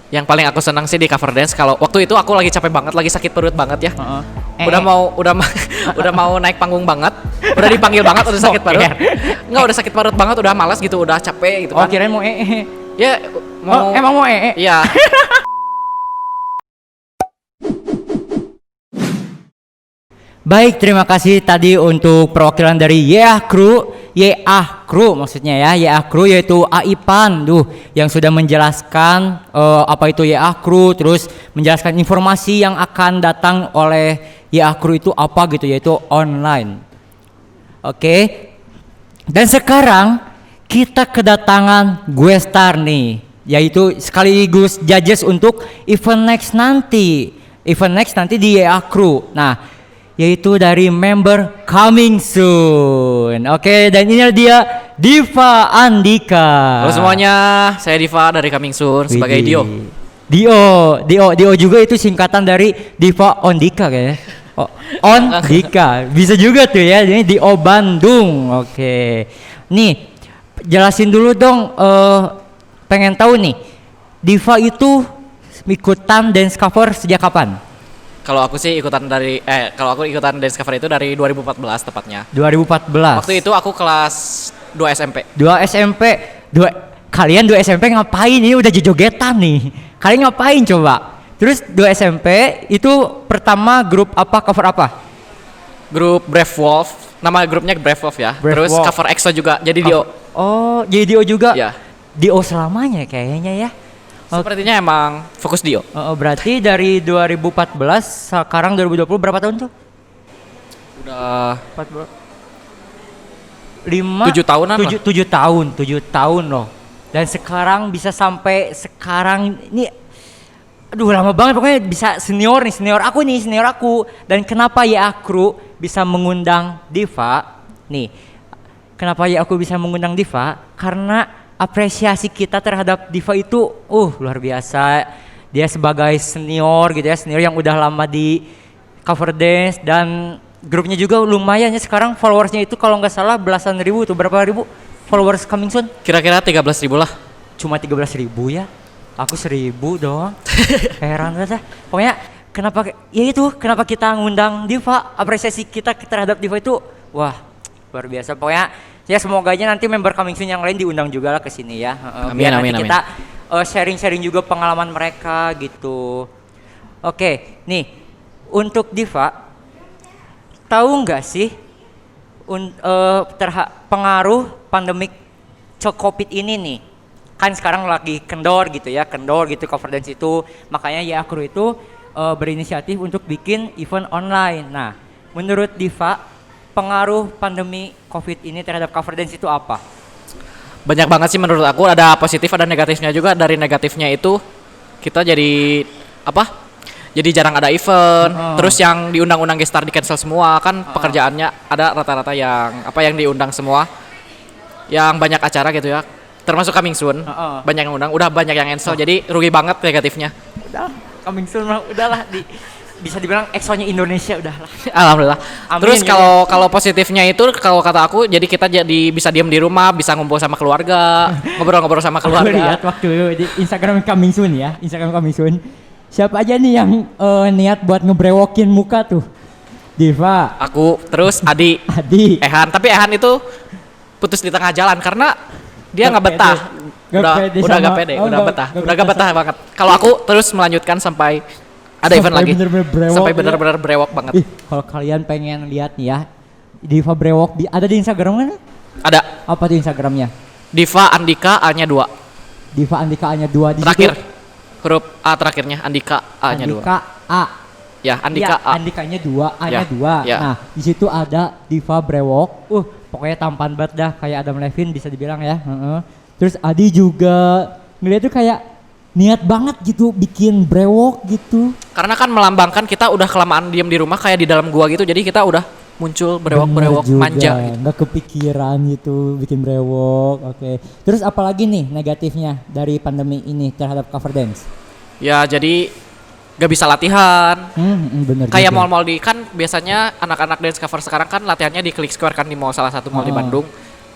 Yang paling aku senang sih di cover dance kalau waktu itu aku lagi capek banget, lagi sakit perut banget ya. Udah mau naik panggung banget. Udah dipanggil banget udah sakit perut. Enggak, udah sakit perut banget, udah malas gitu, udah capek gitu kan. Oh, kirain mau Ya, mau emang mau Iya. Baik, terima kasih tadi untuk perwakilan dari YA Crew maksudnya ya, YA Crew yaitu Aipan yang sudah menjelaskan apa itu YA Crew, terus menjelaskan informasi yang akan datang oleh YA Crew itu apa gitu, yaitu online. Oke. Dan sekarang kita kedatangan gue star nih, yaitu sekaligus judges untuk event next nanti di YA Crew. Nah, yaitu dari member Coming Soon. Oke, dan ini dia Diva Andika. Halo semuanya, saya Diva dari Coming Soon sebagai Dio. Dio juga itu singkatan dari Diva Ondika kayaknya. Ondika. Bisa juga tuh ya, ini Dio Bandung. Oke. Nih, jelasin dulu dong, pengen tahu nih, Diva itu ikutan dance cover sejak kapan? Kalau aku ikutan dance cover itu dari 2014 tepatnya. 2014. Waktu itu aku kelas 2 SMP. Kalian 2 SMP ngapain? Ini udah jogetan nih. Kalian ngapain coba? Terus 2 SMP itu pertama grup apa, cover apa? Grup Brave Wolf. Nama grupnya Brave Wolf ya. Terus Wolf. Cover EXO juga. Jadi Dio. Oh, jadi Dio juga. Ya. Dio selamanya kayaknya ya. Sepertinya emang fokus Dio. Berarti dari 2014 sekarang 2020 berapa tahun tuh? Udah 7 tahunan lah. 7 tahun loh. Dan sekarang bisa sampai sekarang ini, aduh lama banget, pokoknya bisa senior aku. Dan kenapa YA Crew bisa mengundang Diva? Nih, kenapa YA Crew bisa mengundang Diva? Karena apresiasi kita terhadap Diva itu luar biasa. Dia sebagai senior gitu ya, senior yang udah lama di cover dance, dan grupnya juga lumayan ya sekarang, followersnya itu kalau nggak salah belasan ribu tuh. Berapa ribu followers Coming Soon? Kira-kira 13.000 lah. Cuma 13.000 ya? Aku 1.000 doang. Heran banget. Pokoknya kenapa kita ngundang Diva, apresiasi kita terhadap Diva itu wah luar biasa. Pokoknya ya semoga aja nanti member Coming Soon yang lain diundang juga lah ke sini ya. Amin. Kita sharing-sharing juga pengalaman mereka gitu. Oke, nih untuk Diva, tahu nggak sih pengaruh pandemik COVID ini nih? Kan sekarang lagi kendor gitu cover dance itu. Makanya YA Crew itu berinisiatif untuk bikin event online. Nah, menurut Diva, pengaruh pandemi COVID ini terhadap cover dance itu apa? Banyak banget sih menurut aku, ada positif ada negatifnya juga. Dari negatifnya itu kita jadi jadi jarang ada event. Terus yang diundang-undang guest star di cancel semua kan. Pekerjaannya ada rata-rata yang diundang semua, yang banyak acara gitu ya, termasuk Coming Soon. Banyak yang undang, udah banyak yang cancel. Jadi rugi banget negatifnya. Udah Coming Soon mah udahlah, bisa dibilang EXO-nya Indonesia udahlah. Alhamdulillah. Amin. Terus kalau positifnya itu, kalau kata aku, jadi kita jadi bisa diam di rumah, bisa ngumpul sama keluarga, ngobrol-ngobrol sama keluarga. Aku lihat waktu di Instagram Coming Soon ya, Instagram Coming Soon. Siapa aja nih yang niat buat ngebrewokin muka tuh? Diva. Aku, terus Adi. Ehan, tapi Ehan itu putus di tengah jalan karena dia nggak betah. Udah gak pede, udah gak betah banget. Kalau aku terus melanjutkan sampai ada event lagi. Sampai benar-benar brewok banget. Kalau kalian pengen lihat nih ya, Diva brewok ada di Instagram kan? Ada. Apa tuh Instagramnya? Diva Andika A-nya 2. Diva Andika A-nya 2 di terakhir. Situ. Huruf A terakhirnya, Andika A-nya 2. Andika A. Ya, Andika A. Andikanya 2, A-nya 2. Ya. Nah, di situ ada Diva brewok. Pokoknya tampan banget dah, kayak Adam Levine bisa dibilang ya. Terus Adi juga ngeliat tuh kayak niat banget gitu bikin brewok gitu. Karena kan melambangkan kita udah kelamaan diam di rumah kayak di dalam gua gitu. Jadi kita udah muncul brewok manja gitu. Nggak kepikiran gitu bikin brewok. Oke. Terus apalagi nih negatifnya dari pandemi ini terhadap cover dance? Ya jadi gak bisa latihan. Bener kayak juga. mall-mall kan biasanya anak-anak dance cover sekarang kan latihannya di Click Square kan, di mall, salah satu mall di Bandung.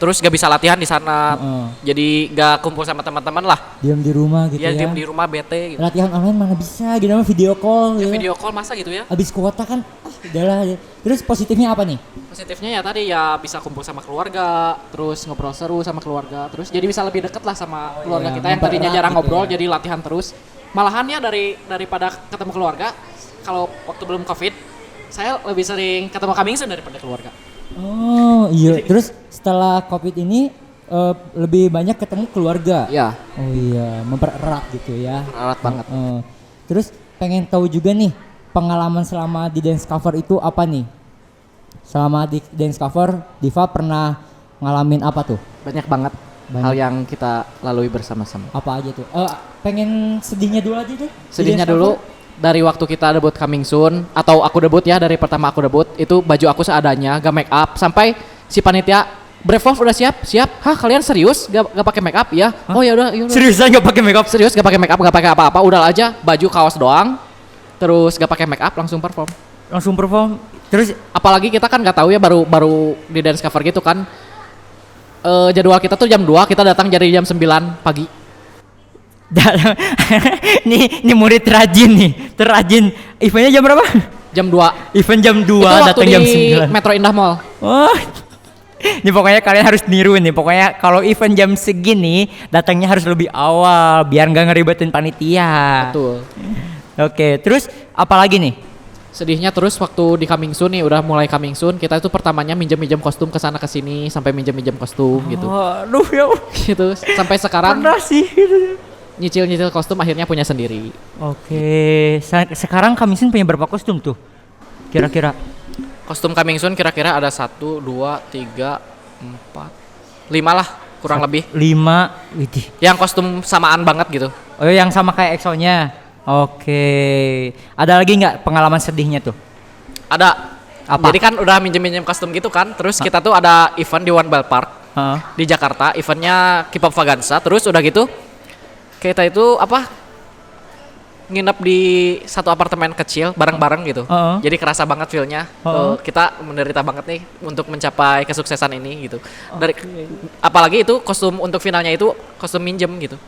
terus gak bisa latihan di sana. Heeh. Jadi gak kumpul sama teman-teman lah. Diam di rumah gitu Ya ya. diem di rumah bete gitu. Latihan online mana bisa gitu mah video call Ya, gitu. video call masa gitu ya. Habis kuota kan udahlah. Terus positifnya apa nih? Positifnya ya tadi ya bisa kumpul sama keluarga, terus ngobrol seru sama keluarga, terus jadi bisa lebih deket lah sama keluarga iya, kita yang tadinya mempererat jarang gitu ngobrol ya. jadi latihan terus. Malahan ya daripada ketemu keluarga, kalau waktu belum Covid, saya lebih sering ketemu kambing daripada keluarga. Oh iya, terus setelah Covid ini lebih banyak ketemu keluarga. Iya, Oh iya, mempererat gitu ya. erat banget. Terus pengen tahu juga nih, pengalaman selama di dance cover itu apa nih? Selama di dance cover, Diva pernah ngalamin apa tuh? Banyak banget Banyak. hal yang kita lalui bersama-sama. Apa aja tuh? Pengen sedihnya dulu aja deh. di Sedihnya dance dulu cover. dari waktu kita debut Coming Soon atau aku debut ya, dari pertama aku debut itu baju aku seadanya, gak make up, sampai si panitia Brave Wolf udah siap. Hah, kalian serius gak pakai make up ya? Hah? Oh ya udah, ya udah. Seriusan nggak pakai makeup? Serius gak pakai make up, gak pakai apa-apa, udah aja baju kaos doang. Terus gak pakai make up langsung perform. Langsung perform. Terus Apalagi kita kan nggak tahu ya, baru di dance cover gitu kan. Jadwal kita tuh jam 2, kita datang dari jam 9 pagi. nih murid rajin nih, terrajin. Eventnya jam berapa? Jam 2. Event jam 2, Itu waktu datang di jam 9. Metro Indah Mall. Oh. Ini pokoknya kalian harus niru nih. Pokoknya kalau event jam segini datangnya harus lebih awal biar nggak ngeribetin panitia. Betul. Oke, terus apa lagi nih? Sedihnya terus waktu di Coming Soon nih, udah mulai Coming Soon, kita itu pertamanya minjem-minjem kostum ke sana ke sini sampai minjem-minjem kostum gitu. Aduh ya. Gitu. Sampai sekarang Pernah sih. nyicil-nyicil kostum akhirnya punya sendiri. Oke, sekarang Kamisin punya berapa kostum tuh? Kira-kira? Kostum Coming Soon kira-kira ada 1, 2, 3, 4, 5 lah kurang lebih. 5, widih. Yang kostum samaan banget gitu. Oh yang sama kayak EXO-nya. Oke. Ada lagi nggak pengalaman sedihnya tuh? Ada. Apa? Jadi kan udah minjem-minjem kostum gitu kan. Terus kita tuh ada event di One Bell Park Heeh. di Jakarta. Eventnya K-pop Vaganza. Terus udah gitu kita itu nginep di satu apartemen kecil bareng-bareng gitu. Jadi kerasa banget feel-nya. Kita menderita banget nih untuk mencapai kesuksesan ini gitu. Dari apalagi itu kostum untuk finalnya itu kostum minjem gitu.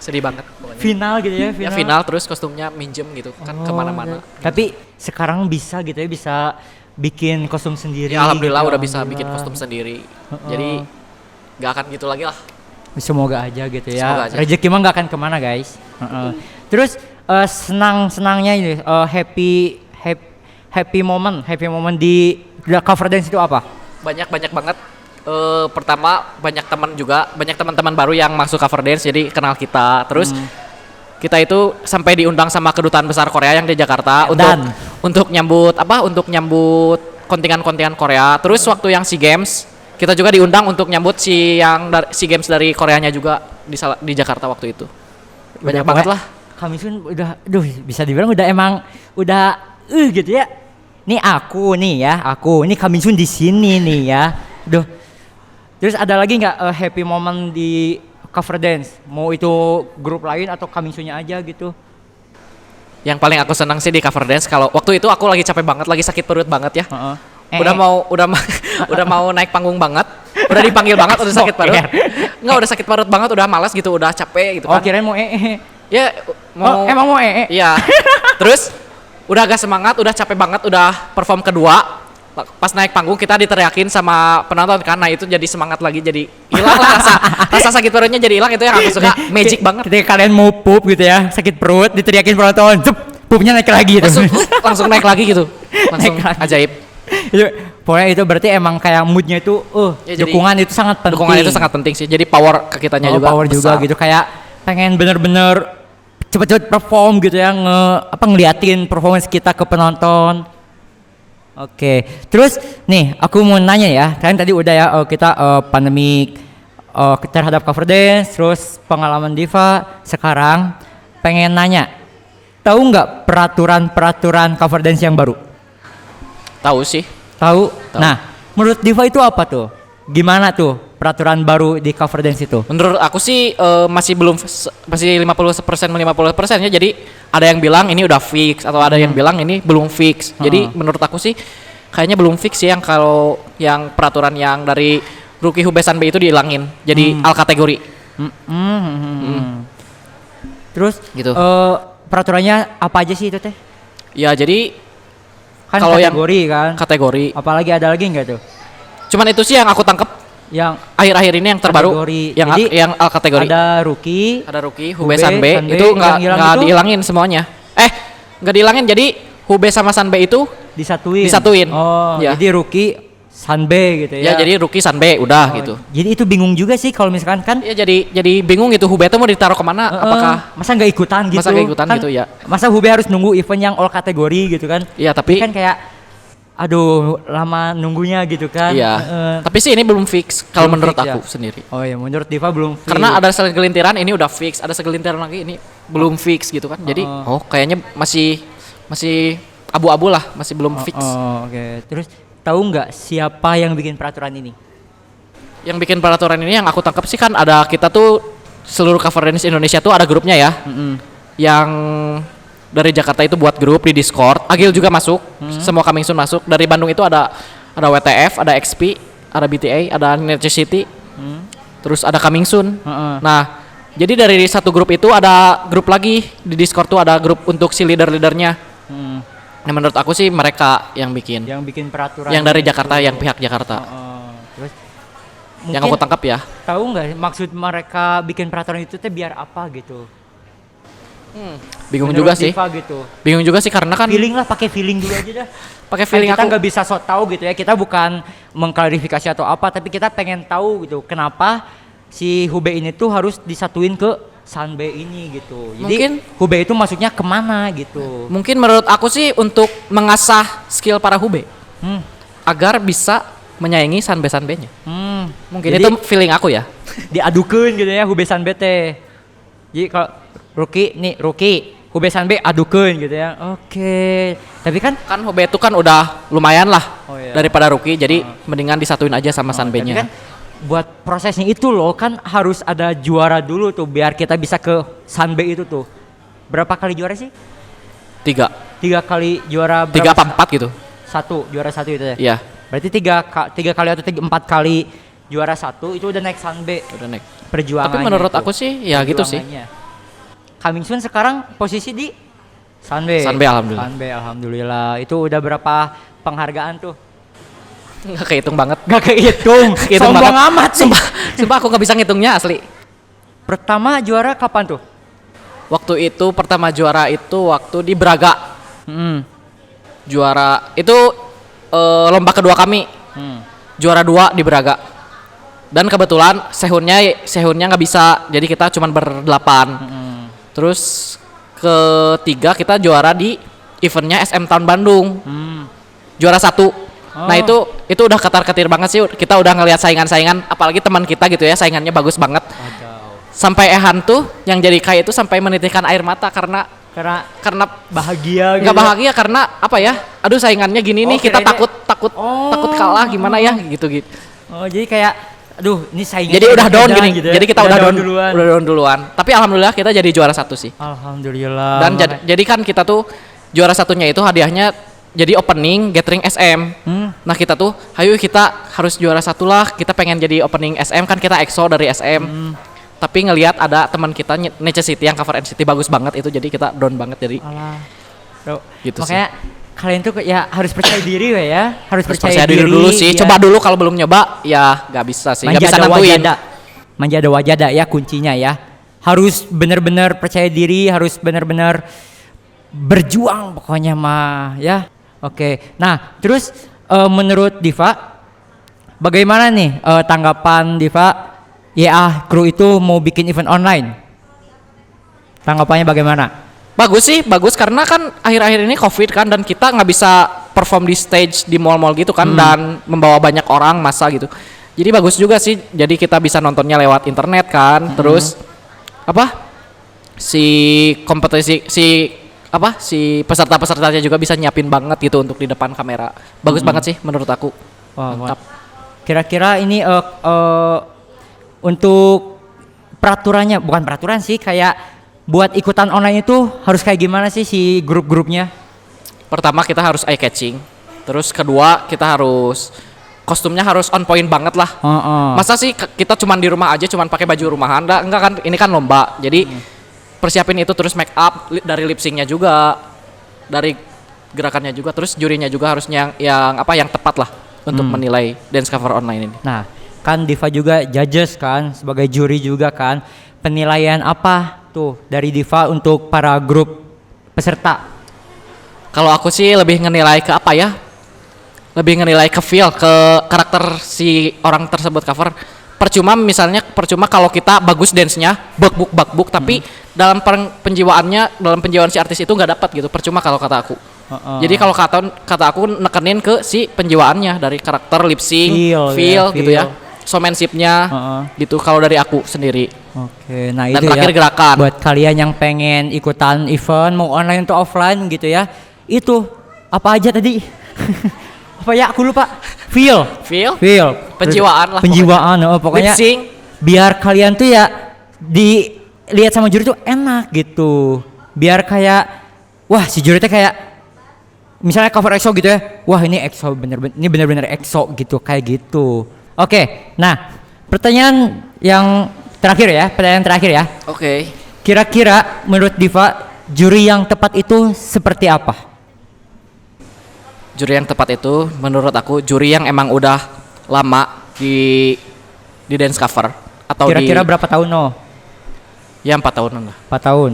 Sedih banget pokoknya. Final gitu ya? Ya final terus kostumnya minjem gitu kan kemana-mana. Tapi sekarang bisa gitu ya, bisa bikin kostum sendiri. Ya alhamdulillah gitu, udah bisa bikin alhamdulillah. kostum sendiri. Jadi gak akan gitu lagi lah. Semoga aja gitu ya. Semoga aja. Rezeki mah gak akan kemana guys. Terus senang-senangnya ini happy moment di cover dance itu apa? Banyak banget. Pertama banyak teman juga, banyak teman-teman baru yang masuk cover dance jadi kenal kita. Terus kita itu sampai diundang sama kedutaan besar Korea yang di Jakarta untuk nyambut kontingen-kontingen Korea. Terus waktu yang SEA Games kita juga diundang untuk nyambut SEA Games dari Koreanya juga di Jakarta waktu itu. Banyak banget lah. Kami pun udah, bisa dibilang udah gitu ya. Nih aku nih kami pun di sini nih ya. Terus ada lagi nggak happy moment di cover dance? Mau itu grup lain atau Kamisunnya aja gitu? Yang paling aku senang sih di cover dance kalau waktu itu aku lagi capek banget, lagi sakit perut banget ya. Udah mau naik panggung banget. Udah dipanggil banget, udah sakit perut. Enggak, udah sakit perut banget, udah malas gitu, udah capek gitu kan. Oh, kirain mau Ya mau emang mau Iya. Terus udah agak semangat, udah capek banget, udah perform kedua. Pas naik panggung kita diteriakin sama penonton kan, nah itu jadi semangat lagi, jadi hilang lah rasa sakit perutnya jadi hilang. Itu yang aku suka, magic banget. Ketika kalian mau pup gitu ya, sakit perut, diteriakin penonton, zup, pupnya naik lagi gitu. Langsung naik lagi gitu. Langsung Naik lagi. ajaib. Pokoknya itu berarti emang kayak moodnya itu, Ya, jadi dukungan itu sangat penting. Dukungan itu sangat penting sih. Jadi power ke kitanya juga. Power juga besar. gitu, kayak pengen bener-bener cepet-cepet perform gitu ya, ngeliatin performance kita ke penonton. Oke, terus nih aku mau nanya ya, kalian tadi udah ya kita pandemik terhadap cover dance, terus pengalaman Diva. Sekarang pengen nanya, tahu nggak peraturan cover dance yang baru? Tahu sih. Tahu? Nah, menurut Diva itu apa tuh? Gimana tuh peraturan baru di cover dance itu? Menurut aku sih masih 50% ya. Jadi ada yang bilang ini udah fix atau ada yang bilang ini belum fix. Jadi menurut aku sih kayaknya belum fix sih yang kalau yang peraturan yang dari rookie Hube Sanbe itu dihilangin jadi al kategori. Terus Gitu. peraturannya apa aja sih itu teh? Ya jadi Kan kalau yang kategori kan. kategori. Apalagi ada lagi nggak tuh? Cuman itu sih yang aku tangkep Yang akhir-akhir ini yang terbaru kategori. yang Jadi, yang al kategori. ada rookie, Ada rookie, Hube, Hube, Sanbe Sanbe, itu yang hilang nggak itu? dihilangin semuanya. Nggak dihilangin jadi Hube sama Sanbe itu disatuin. Oh, Ya. jadi rookie Sanbe gitu ya ya. jadi rookie Sanbe udah Oh, gitu. Jadi itu bingung juga sih kalau misalkan kan Ya jadi bingung gitu Hube itu mau ditaruh kemana? Apakah masa nggak ikutan gitu? Masa nggak ikutan Kan gitu, ya. Masa Hube harus nunggu event yang all kategori gitu kan? Iya Jadi tapi kan kayak aduh lama nunggunya gitu kan. iya. Heeh. Tapi sih ini belum fix kalau Belum menurut fix, aku ya? sendiri. Oh ya menurut Diva belum fix. Karena ada segelintiran ini udah fix, ada segelintiran lagi ini belum fix gitu kan. Jadi kayaknya masih abu-abu lah, masih belum fix. Oh, oke. Terus tahu nggak siapa yang bikin peraturan ini? Yang bikin peraturan ini yang aku tangkap sih kan ada kita tuh seluruh cover dance Indonesia tuh ada grupnya ya. Yang dari Jakarta itu buat grup di Discord. Agil juga masuk, semua Coming Soon masuk. Dari Bandung itu ada WTF, ada XP, ada BTA, ada Necessity. Terus ada Coming Soon. Nah, jadi dari satu grup itu ada grup lagi di Discord tuh ada grup untuk si leader-leadernya. Nah, menurut aku sih mereka yang bikin. Yang bikin peraturan. Yang dari itu. Jakarta, yang pihak Jakarta. Terus Yang aku tangkap ya. tahu nggak maksud mereka bikin peraturan itu teh biar apa gitu? Bingung Menurut juga sih. Diva gitu. Bingung juga sih karena kan Feeling lah, pakai feeling dulu aja dah. pakai Kan feeling kita aku. nggak bisa sok tahu gitu ya. Kita bukan mengklarifikasi atau apa, tapi kita pengen tahu gitu kenapa si Hube ini tuh harus disatuin ke Sanbe ini gitu. Jadi Mungkin Hube itu masuknya kemana gitu? Mungkin menurut aku sih untuk mengasah skill para Hube Hmm. agar bisa menyaingi Sanbe-Sanbe-nya. Mungkin Jadi itu feeling aku ya. diadukeun gitu ya Hube Sanbe teh. Jadi kalau rookie Hube Sanbe adukeun gitu ya. Oke. Tapi kan Kan Hube itu kan udah lumayan lah Oh, iya. daripada rookie, jadi mendingan disatuin aja sama tapi Sanbe-nya. kan buat prosesnya itu loh kan harus ada juara dulu tuh biar kita bisa ke Sanbe itu tuh. Berapa kali juara sih? 3 3 kali juara 3 apa 4 gitu. juara satu itu ya. Iya, Berarti 3 kali atau 4 kali juara satu itu udah naik Sanbe udah naik. perjuangannya. Tapi menurut itu. aku sih ya gitu sih. Perjuangannya. Coming Soon sekarang posisi di Sanbe. Sanbe, alhamdulillah. Sanbe alhamdulillah. Itu udah berapa penghargaan tuh? Nggak kehitung banget. Gak kehitung. Kehitung Sombong banget. amat sih. Sumpah aku nggak bisa ngitungnya asli. Pertama juara kapan tuh? Waktu itu pertama juara itu waktu di Braga. Juara itu lomba kedua kami. Juara 2 di Braga. Dan kebetulan sehunnya nggak bisa, jadi kita cuman berdelapan. Terus ketiga kita juara di eventnya SM Town Bandung. Juara 1. Nah itu udah ketar-ketir banget sih. Kita udah ngelihat saingan-saingan, apalagi teman kita gitu ya, saingannya bagus banget. Sampai Ehan tuh yang jadi Kai itu sampai menitikkan air mata karena Bahagia nggak bahagia karena apa ya? Aduh saingannya gini nih, kita kirainnya- takut kalah gimana ya gitu. Oh jadi kayak aduh ini saingan. Jadi udah down gini. gitu ya. Jadi kita udah down duluan. Udah down duluan. Tapi alhamdulillah kita jadi juara 1 sih. Alhamdulillah. Dan jadi kan kita tuh juara satunya itu hadiahnya jadi opening gathering SM. Nah kita tuh, ayo kita harus juara 1 lah. Kita pengen jadi opening SM kan, kita EXO dari SM. Tapi ngelihat ada teman kita Necessity yang cover NCT bagus banget itu, jadi kita down banget jadi. Alah. Bro, Gitu makanya kalian tuh ya harus percaya diri ya. Harus percaya diri dulu sih. ya. Coba dulu, kalau belum nyoba ya nggak bisa sih. Nggak bisa Manjada nentuin. wajada. Manjada wajada ya kuncinya ya. Harus benar-benar percaya diri, harus benar-benar berjuang pokoknya mah ya. Oke. Nah, terus menurut Diva bagaimana nih tanggapan Diva? Ya, kru itu mau bikin event online. Tanggapannya bagaimana? Bagus sih, bagus karena kan akhir-akhir ini COVID kan, dan kita nggak bisa perform di stage di mall-mall gitu kan, dan membawa banyak orang masa gitu. Jadi bagus juga sih. Jadi kita bisa nontonnya lewat internet kan. Terus apa? Si peserta-pesertanya juga bisa nyiapin banget gitu untuk di depan kamera. Bagus banget sih menurut aku. Wah, Mantap. kira-kira ini untuk peraturannya, bukan peraturan sih, kayak buat ikutan online itu harus kayak gimana sih si grup-grupnya? Pertama kita harus eye catching. Terus kedua kita harus kostumnya harus on point banget lah. Masa sih kita cuman di rumah aja cuman pakai baju rumahan? Enggak kan, ini kan lomba. Jadi persiapin itu, terus make up dari lip syncnya juga, dari gerakannya juga, terus jurinya juga harusnya yang tepat lah untuk menilai dance cover online ini. Nah, kan Diva juga judges kan, sebagai juri juga kan. Penilaian apa tuh dari Diva untuk para grup peserta? Kalau aku sih lebih ngenilai ke apa ya? Lebih ngenilai ke feel, ke karakter si orang tersebut cover. Percuma kalau kita bagus dance-nya, bakbuk, tapi dalam penjiwaan si artis itu nggak dapat gitu. Percuma kalau kata aku. Jadi kalau kata aku nekenin ke si penjiwaannya dari karakter, lip sync, feel gitu ya. Showmanship-nya gitu kalau dari aku sendiri. Oke, nah Dan itu terakhir ya gerakan. buat kalian yang pengen ikutan event mau online atau offline gitu ya. Itu apa aja tadi? Apa ya, aku lupa. Feel. Penjiwaan lah. Penjiwaan, pokoknya lip sync. Biar kalian tuh ya dilihat sama juri tuh enak gitu. Biar kayak wah, si juri tuh kayak misalnya cover EXO gitu ya. Wah, ini EXO bener-bener EXO gitu, kayak gitu. Oke, nah pertanyaan terakhir ya. Oke. Kira-kira menurut Diva juri yang tepat itu seperti apa? Juri yang tepat itu menurut aku juri yang emang udah lama di dance cover atau Kira-kira berapa tahun Ya 4 tahunan lah. 4 tahun.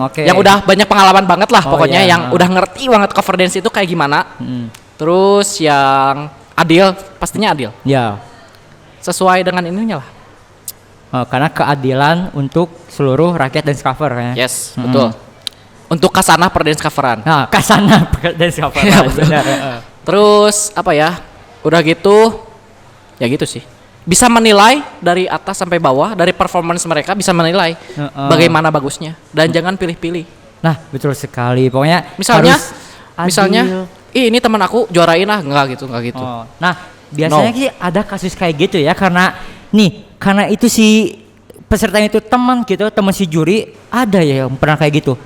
Oke. Yang udah banyak pengalaman banget lah pokoknya, iya. yang udah ngerti banget cover dance itu kayak gimana. Terus yang adil, pastinya adil. Ya. Sesuai dengan ininya lah. Karena keadilan untuk seluruh rakyat dance cover ya. Yes, betul. Untuk kasanah per dance coveran. Nah, kasana dance cover. Ya, betul. Terus apa ya? Udah gitu, ya gitu sih. Bisa menilai dari atas sampai bawah, dari performance mereka bisa menilai bagaimana bagusnya, dan jangan pilih-pilih. Nah, betul sekali. Pokoknya Misalnya, harus adil. ini teman aku juarain lah, enggak gitu. Nah, biasanya sih ada kasus kayak gitu ya, karena itu si pesertanya itu teman si juri, ada ya yang pernah kayak gitu.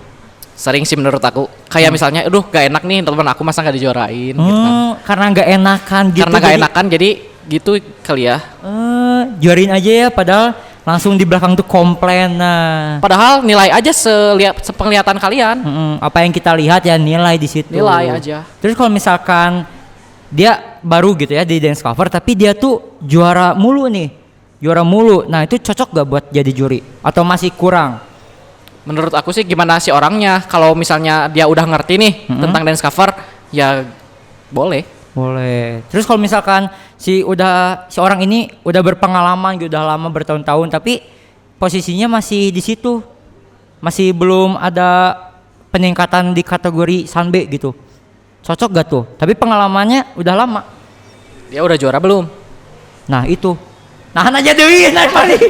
Sering sih menurut aku. Kayak misalnya, aduh gak enak nih teman aku, masa gak dijuarain gitu kan. Karena gak enakan gitu. Karena gak enakan jadi gitu kali ya. Juarain aja ya, padahal langsung di belakang tuh komplain. Nah, padahal nilai aja sepenglihatan kalian. Apa yang kita lihat ya nilai di situ. Nilai aja. Terus kalau misalkan dia baru gitu ya di dance cover, tapi dia tuh juara mulu. Nah, itu cocok gak buat jadi juri atau masih kurang? Menurut aku sih gimana si orangnya. Kalau misalnya dia udah ngerti nih tentang dance cover, ya boleh. Terus kalau misalkan si orang ini udah berpengalaman gitu, udah lama bertahun-tahun, tapi posisinya masih di situ, masih belum ada peningkatan di kategori Sanbe gitu, cocok gak tuh? Tapi pengalamannya udah lama. Dia udah juara belum? Nah itu. Nah aja Dewi paling.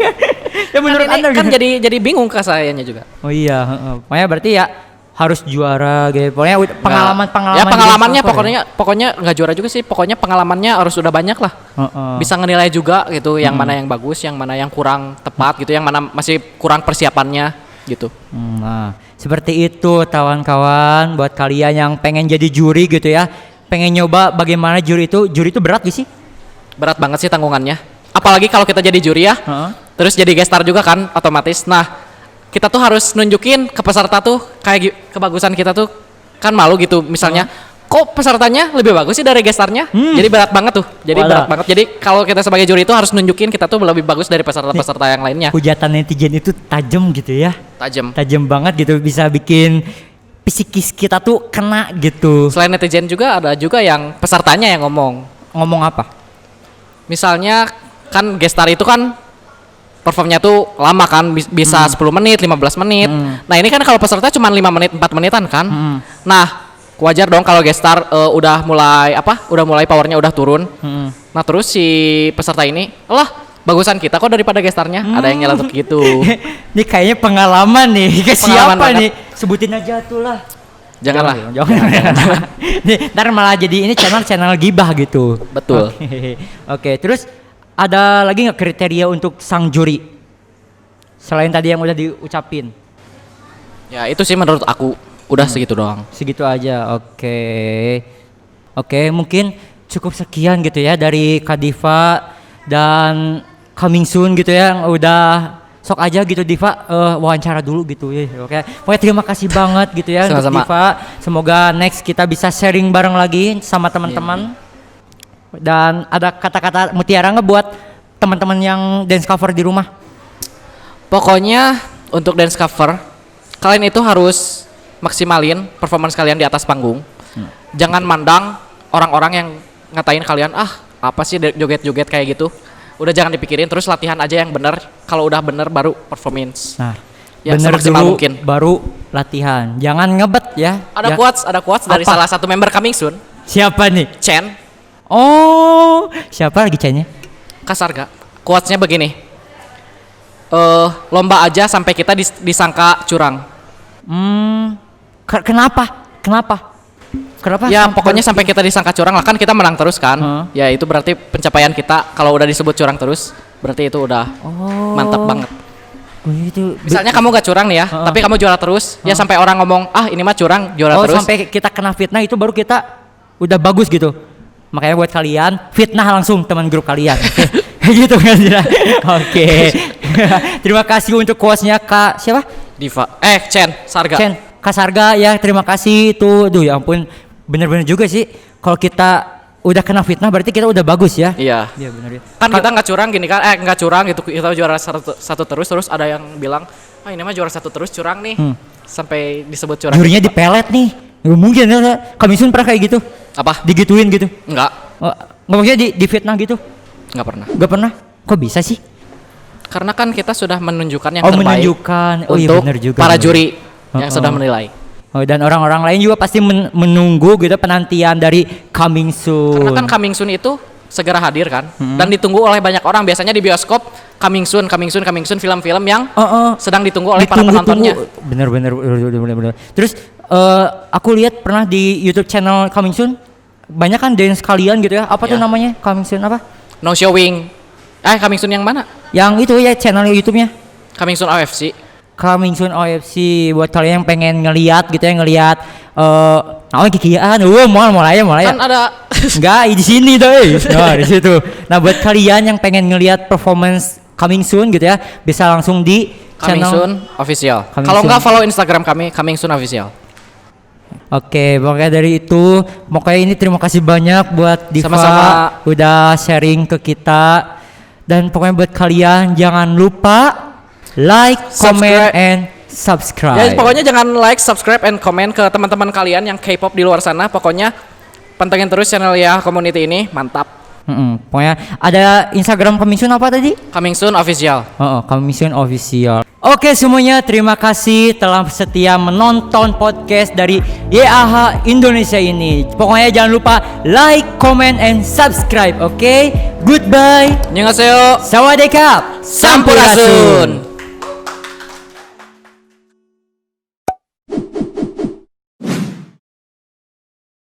Ya menurut Anda kan jadi bingung ke sayanya juga. Oh iya, pokoknya berarti ya harus juara gitu. Pokoknya pengalaman. Ya pengalamannya pokoknya nggak juara juga sih. Pokoknya pengalamannya harus udah banyak lah. Bisa ngenilai juga gitu, yang mana yang bagus, yang mana yang kurang tepat gitu, yang mana masih kurang persiapannya gitu. Nah, seperti itu kawan-kawan, buat kalian yang pengen jadi juri gitu ya. Pengen nyoba bagaimana juri itu berat gak sih? Berat banget sih tanggungannya. Apalagi kalau kita jadi juri ya. Terus jadi guest star juga kan otomatis. Nah, kita tuh harus nunjukin ke peserta tuh kayak kebagusan kita tuh, kan malu gitu misalnya. Kok pesertanya lebih bagus sih dari guest starnya? Jadi berat banget tuh. Berat banget. Jadi kalau kita sebagai juri itu harus nunjukin kita tuh lebih bagus dari peserta-peserta yang lainnya. Hujatan netizen itu tajam gitu ya. Tajam banget gitu, bisa bikin psikis kita tuh kena gitu. Selain netizen juga ada juga yang pesertanya yang ngomong. Ngomong apa? Misalnya kan guest star itu kan performnya tuh lama kan, bisa 10 menit, 15 menit. Nah, ini kan kalau peserta cuma 5 menit, 4 menitan kan. Nah, wajar dong kalau guest star udah mulai powernya udah turun. Nah, terus si peserta ini, "Lah, bagusan kita kok daripada guest starnya." Ada yang nyeletuk gitu. Ini kayaknya pengalaman nih. Pengalaman siapa banget nih? Sebutin aja tuh lah. Jangan. Nih, ntar malah jadi ini channel gibah gitu. Betul. Oke, terus ada lagi nggak kriteria untuk sang juri selain tadi yang udah diucapin? Ya itu sih menurut aku udah segitu doang. Segitu aja, oke. Oke, mungkin cukup sekian gitu ya dari Kak Diva dan coming soon gitu ya, yang udah sok aja gitu Diva wawancara dulu gitu ya. Oke. Pokoknya terima kasih banget gitu ya untuk Sama-sama. Diva. Semoga next kita bisa sharing bareng lagi sama teman-teman. Dan ada kata-kata mutiara nggak buat teman-teman yang dance cover di rumah? Pokoknya untuk dance cover kalian itu harus maksimalin performance kalian di atas panggung. Jangan mandang orang-orang yang ngatain kalian apa sih joget-joget kayak gitu. Udah jangan dipikirin, terus latihan aja yang bener. Kalau udah bener baru performance. Nah, Ya, bener semaksimal dulu mungkin. baru latihan. Jangan ngebet ya. Ada Ya. quotes dari Apa? salah satu member Coming Soon, Siapa nih? Chen Oh, siapa lagi Canya? Kasarga. Quotesnya begini. Lomba aja sampai kita disangka curang. Kenapa? Kenapa? Ya pokoknya sampai kita disangka curang lah, kan kita menang terus kan. Heeh. Ya itu berarti pencapaian kita. Kalau udah disebut curang terus, berarti itu udah mantap banget. Itu Misalnya kamu gak curang nih ya, tapi kamu juara terus, ya sampai orang ngomong ini mah curang, juara terus. sampai kita kena fitnah itu baru kita udah bagus gitu. Makanya buat kalian fitnah langsung teman grup kalian. Gitu kan. Oke. Terima kasih untuk quotes-nya Kak siapa? Diva. Chen Sarga. Chen, Kak Sarga ya, terima kasih itu. Duh ya ampun, bener-bener juga sih. Kalau kita udah kena fitnah berarti kita udah bagus ya. Iya. Iya bener ya. Kan kita nggak curang gini kan, nggak curang gitu, kita juara satu terus ada yang bilang, ini mah juara satu terus curang nih, sampai disebut curang. Jurinya dipelet nih. Nggak mungkin ya. Kami Sun pernah kayak gitu. Apa? Digituin gitu. Enggak, Nggak maksudnya di fitnah gitu. nggak pernah. Gak pernah. Kok bisa sih? Karena kan kita sudah menunjukkan yang Oh, terbaik menunjukkan. Oh, iya untuk bener juga, para bener. juri yang sudah menilai. Oh, dan orang-orang lain juga pasti menunggu gitu penantian dari Coming Soon. Karena kan Coming Soon itu segera hadir kan, dan ditunggu oleh banyak orang. Biasanya di bioskop Coming Soon film-film yang sedang ditunggu oleh para penontonnya. Bener. Terus aku lihat pernah di YouTube channel Coming Soon banyak kan dance kalian gitu ya. Apa tuh Ya. namanya? Coming Soon apa? No showing. Coming Soon yang mana? Yang itu ya channel YouTube-nya. Coming Soon OFC. Coming Soon OFC buat kalian yang pengen ngeliat gitu ya, ngeliat kikian. Mulai ya. Kan ada Enggak, di sini deh. Nah, di situ. Nah, buat kalian yang pengen ngelihat performance Coming Soon gitu ya, bisa langsung di Coming channel Soon Official. Coming Kalau Soon. nggak follow Instagram kami Coming Soon Official. Oke, pokoknya dari itu, pokoknya ini terima kasih banyak buat Diva Sama-sama. udah sharing ke kita. Dan pokoknya buat kalian jangan lupa like, comment, Subscribe. and subscribe. Ya, pokoknya jangan like, subscribe, and comment ke teman-teman kalian yang K-pop di luar sana. Pokoknya pantengin terus channel ya community ini, mantap. Pokoknya ada Instagram Coming Soon apa tadi? Coming Soon Official. Coming Soon Official. Oke semuanya, terima kasih telah setia menonton podcast dari YAH Indonesia ini. Pokoknya jangan lupa like, comment, and subscribe. Oke, goodbye. Annyeonghaseyo. Sawadee kap. Sampurasun.